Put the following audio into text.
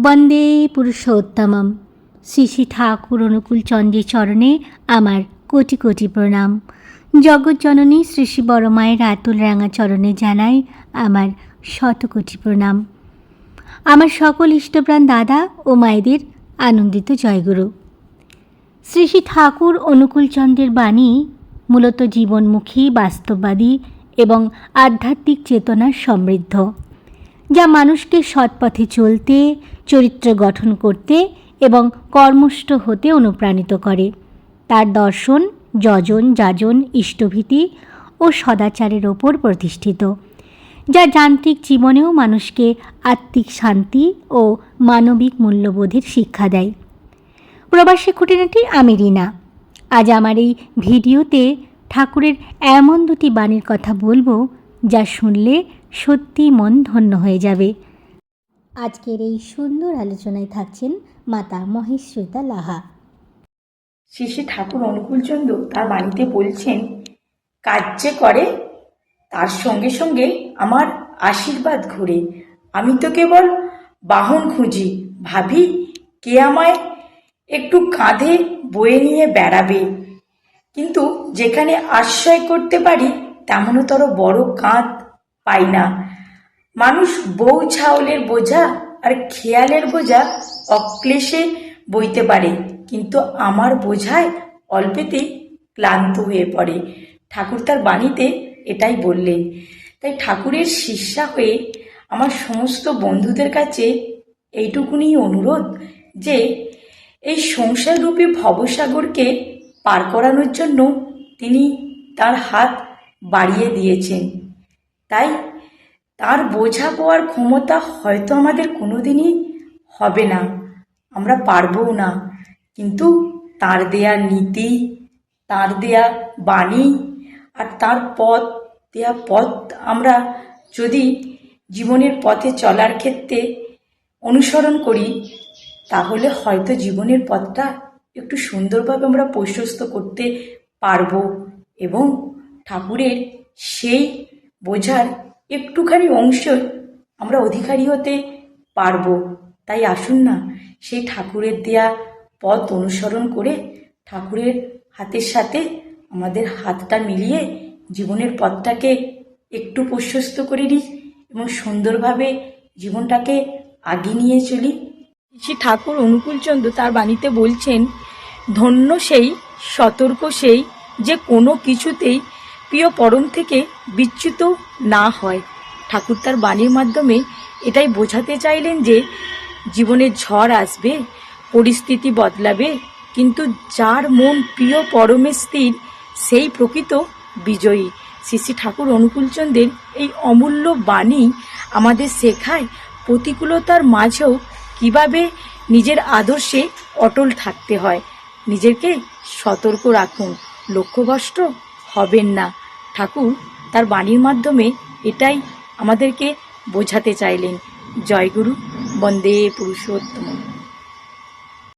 বন্দে পুরুষোত্তমম। শ্রী শ্রী ঠাকুর অনুকূল চন্দ্রের চরণে আমার কোটি কোটি প্রণাম। জগৎজননী শ্রী শ্রী বড় মায়ের আতুল রাঙা চরণে জানাই আমার শতকোটি প্রণাম। আমার সকল ইষ্টপ্রাণ দাদা ও মায়েদের আনন্দিত জয়গুরু। শ্রী শ্রী ঠাকুর অনুকূল চন্দ্রের বাণী মূলত জীবনমুখী, বাস্তববাদী এবং আধ্যাত্মিক চেতনার সমৃদ্ধ, যা মানুষকে সৎপথে চলতে, চরিত্র গঠন করতে এবং কর্মষ্ঠ হতে অনুপ্রাণিত করে। তার দর্শন যজন, যাজন, ইষ্টভীতি ও সদাচারের ওপর প্রতিষ্ঠিত, যা যান্ত্রিক জীবনেও মানুষকে আত্মিক শান্তি ও মানবিক মূল্যবোধের শিক্ষা দেয়। প্রবাসী খুঁটিনাটি আমি রিনা। আজ আমার এই ভিডিওতে ঠাকুরের এমন দুটি বাণীর কথা বলবো, যা শুনলে সত্যি মন ধন্য হয়ে যাবে। আজকের এই সুন্দর আলোচনায় থাকছেন মাতা মহেশ্বিতা লাহা। শ্রী শ্রী ঠাকুর অনুকূলচন্দ্র তার বাণীতে বলছেন, কাজ যে করে তার সঙ্গে সঙ্গে আমার আশীর্বাদ ঘুরে। আমি তো কেবল বাহন খুঁজি, ভাবি কে আমায় একটু কাঁধে বয়ে নিয়ে বেড়াবে। কিন্তু যেখানে আশ্রয় করতে পারি তেমনতর বড় কাঁধ পাই না। মানুষ বউ ছাওলের বোঝা আর খেয়ালের বোঝা অক্লেশে বইতে পারে, কিন্তু আমার বোঝায় অল্পেতেই ক্লান্ত হয়ে পড়ে। ঠাকুর তার বাণীতে এটাই বললেন। তাই ঠাকুরের শিষ্যা হয়ে আমার সমস্ত বন্ধুদের কাছে এইটুকুনি অনুরোধ যে এই সংসাররূপী ভবসাগরকে পার করানোর জন্য তিনি তার হাত বাড়িয়ে দিয়েছেন। তাই তার বোঝা পাওয়ার ক্ষমতা হয়তো আমাদের কোনোদিনই হবে না, আমরা পারবও না, কিন্তু তার দেয়া নীতি, তার দেয়া বাণী আর তার দেয়া পথ আমরা যদি জীবনের পথে চলার ক্ষেত্রে অনুসরণ করি, তাহলে হয়তো জীবনের পথটা একটু সুন্দরভাবে আমরা প্রশস্ত করতে পারব এবং ঠাকুরের সেই বোঝার একটুখানি অংশ আমরা অধিকারী হতে পারব। তাই আসুন না, সেই ঠাকুরের দেয়া পথ অনুসরণ করে ঠাকুরের হাতের সাথে আমাদের হাতটা মিলিয়ে জীবনের পথটাকে একটু প্রশস্ত করে নিই এবং সুন্দরভাবে জীবনটাকে আগিয়ে নিয়ে চলি। শ্রী ঠাকুর অনুকূলচন্দ্র তার বাণীতে বলছেন, ধন্য সেই, সতর্ক সেই, যে কোনো কিছুতেই প্রিয় পরম থেকে বিচ্যুত না হয়। ঠাকুর তার বাণীর মাধ্যমে এটাই বোঝাতে চাইলেন যে জীবনের ঝড় আসবে, পরিস্থিতি বদলাবে, কিন্তু যার মন প্রিয় পরমে স্থির সেই প্রকৃত বিজয়ী। শ্রী শ্রী ঠাকুর অনুকূলচন্দ্রের এই অমূল্য বাণী আমাদের শেখায় প্রতিকূলতার মাঝেও কিভাবে নিজের আদর্শে অটল থাকতে হয়। নিজেকে সতর্ক রাখুন, লক্ষ্যভ্রষ্ট হবেন না। ঠাকুর তার বাণীর মাধ্যমে এটাই আমাদেরকে বোঝাতে চাইলেন। জয় গুরু, বন্দে পুরুষোত্তম।